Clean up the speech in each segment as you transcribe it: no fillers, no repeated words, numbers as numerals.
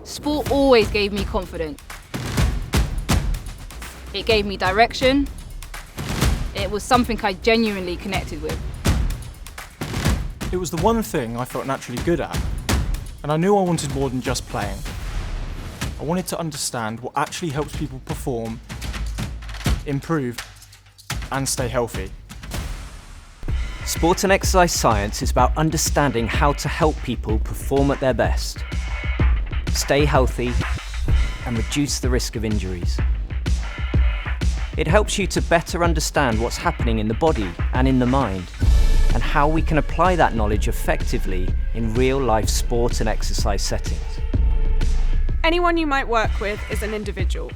Sport always gave me confidence. It gave me direction. It was something I genuinely connected with. It was the one thing I felt naturally good at, and I knew I wanted more than just playing. I wanted to understand what actually helps people perform, improve, and stay healthy. Sport and exercise science is about understanding how to help people perform at their best, stay healthy, and reduce the risk of injuries. It helps you to better understand what's happening in the body and in the mind, and how we can apply that knowledge effectively in real-life sport and exercise settings. Anyone you might work with is an individual.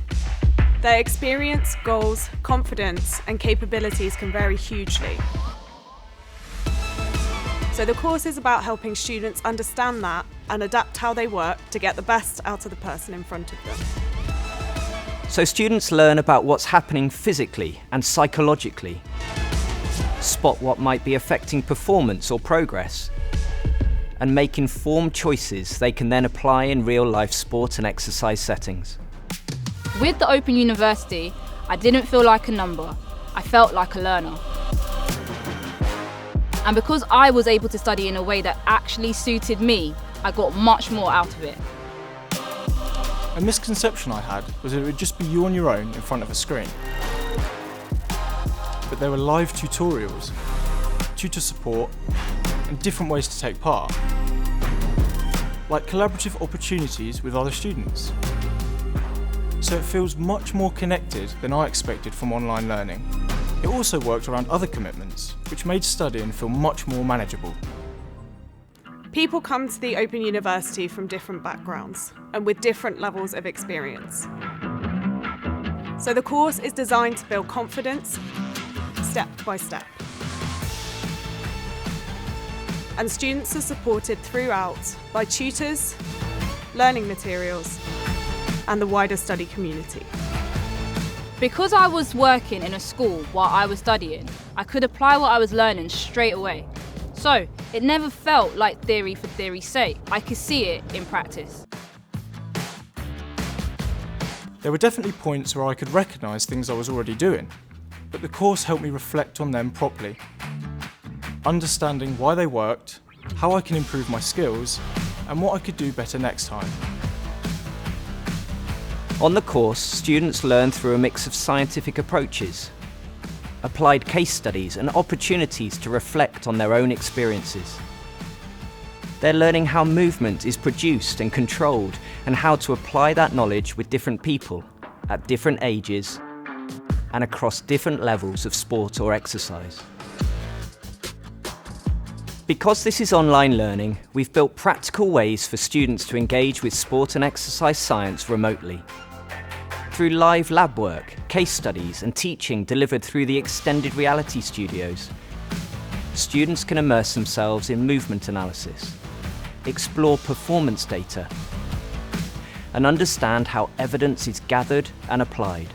Their experience, goals, confidence, and capabilities can vary hugely. So the course is about helping students understand that and adapt how they work to get the best out of the person in front of them. So students learn about what's happening physically and psychologically, spot what might be affecting performance or progress, and make informed choices they can then apply in real-life sport and exercise settings. With the Open University, I didn't feel like a number. I felt like a learner. And because I was able to study in a way that actually suited me, I got much more out of it. A misconception I had was that it would just be you on your own in front of a screen. But there were live tutorials, tutor support, and different ways to take part, like collaborative opportunities with other students. So it feels much more connected than I expected from online learning. It also worked around other commitments, which made studying feel much more manageable. People come to the Open University from different backgrounds and with different levels of experience. So the course is designed to build confidence step by step. And students are supported throughout by tutors, learning materials, and the wider study community. Because I was working in a school while I was studying, I could apply what I was learning straight away. So it never felt like theory for theory's sake. I could see it in practice. There were definitely points where I could recognise things I was already doing, but the course helped me reflect on them properly, understanding why they worked, how I can improve my skills, and what I could do better next time. On the course, students learn through a mix of scientific approaches, applied case studies, and opportunities to reflect on their own experiences. They're learning how movement is produced and controlled, and how to apply that knowledge with different people, at different ages, and across different levels of sport or exercise. Because this is online learning, we've built practical ways for students to engage with sport and exercise science remotely. Through live lab work, case studies, and teaching delivered through the extended reality studios, students can immerse themselves in movement analysis, explore performance data, and understand how evidence is gathered and applied.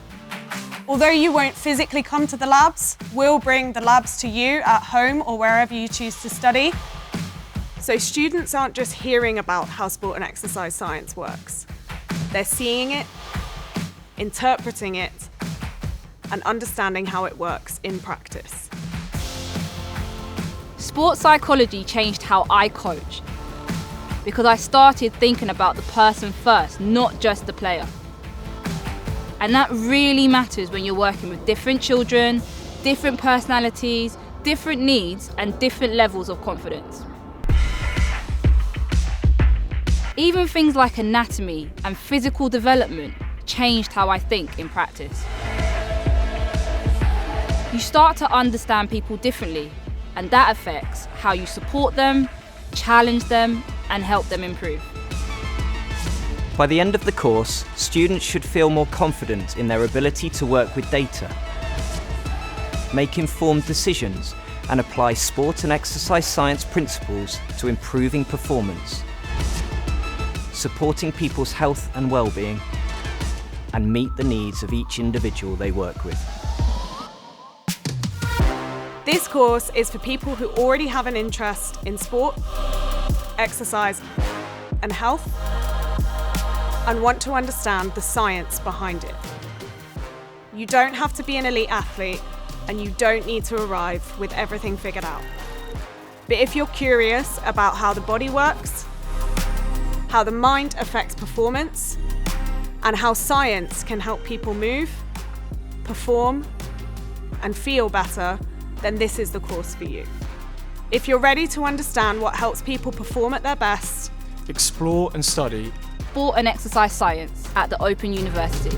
Although you won't physically come to the labs, we'll bring the labs to you at home or wherever you choose to study. So students aren't just hearing about how sport and exercise science works. They're seeing it, interpreting it, and understanding how it works in practice. Sports psychology changed how I coach, because I started thinking about the person first, not just the player. And that really matters when you're working with different children, different personalities, different needs, and different levels of confidence. Even things like anatomy and physical development changed how I think in practice. You start to understand people differently, and that affects how you support them, challenge them, and help them improve. By the end of the course, students should feel more confident in their ability to work with data, make informed decisions, and apply sport and exercise science principles to improving performance, supporting people's health and well-being, and meet the needs of each individual they work with. This course is for people who already have an interest in sport, exercise, and health, and want to understand the science behind it. You don't have to be an elite athlete, and you don't need to arrive with everything figured out. But if you're curious about how the body works, how the mind affects performance, and how science can help people move, perform, and feel better, then this is the course for you. If you're ready to understand what helps people perform at their best, Explore and study Sport and exercise science at the Open University.